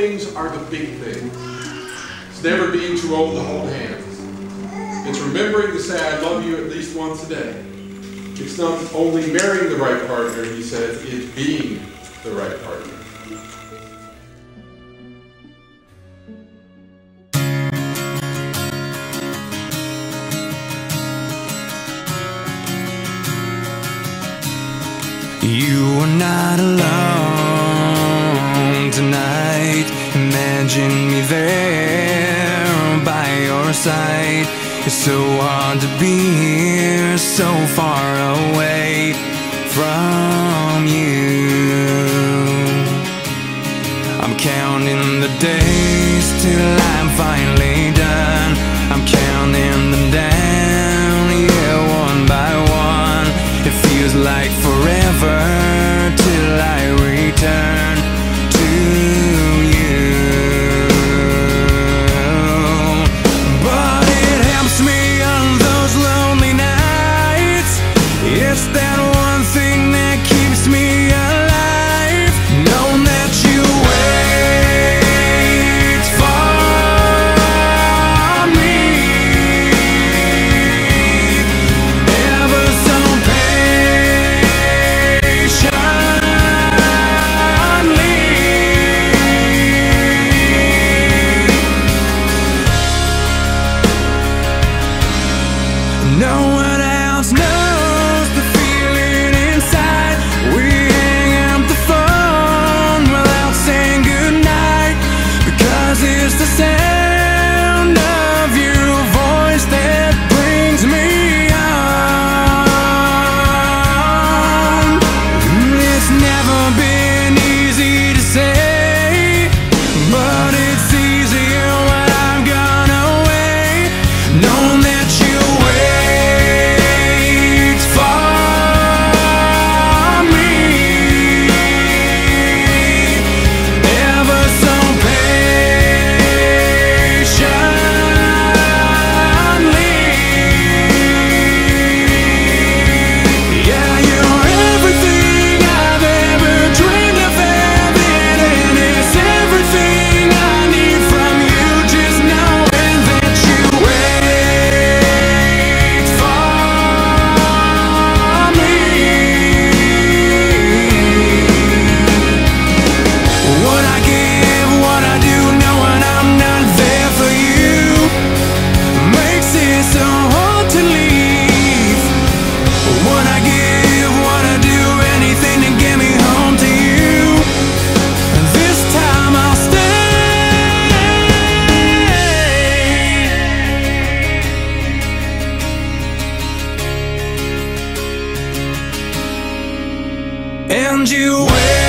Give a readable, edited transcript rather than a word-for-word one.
things are the big things. It's never being too old to hold hands. It's remembering to say I love you at least once a day. It's not only marrying the right partner, he says, it's being the right partner. You are not alone tonight. Imagine me there by your side. It's so hard to be here, so far away from you. I'm counting the days till I'm finally done. I'm counting them down, yeah, one by one. It feels like forever till I return to you. But it helps me on those lonely nights. It's that one thing that keeps me alive, knowing that you wait for me ever so no one else knows the feeling inside. We hang up the phone without saying goodnight, because it's the sound of your voice that brings me on. It's never been easy to say, but it's easier when I've gone away, knowing that you and you wait.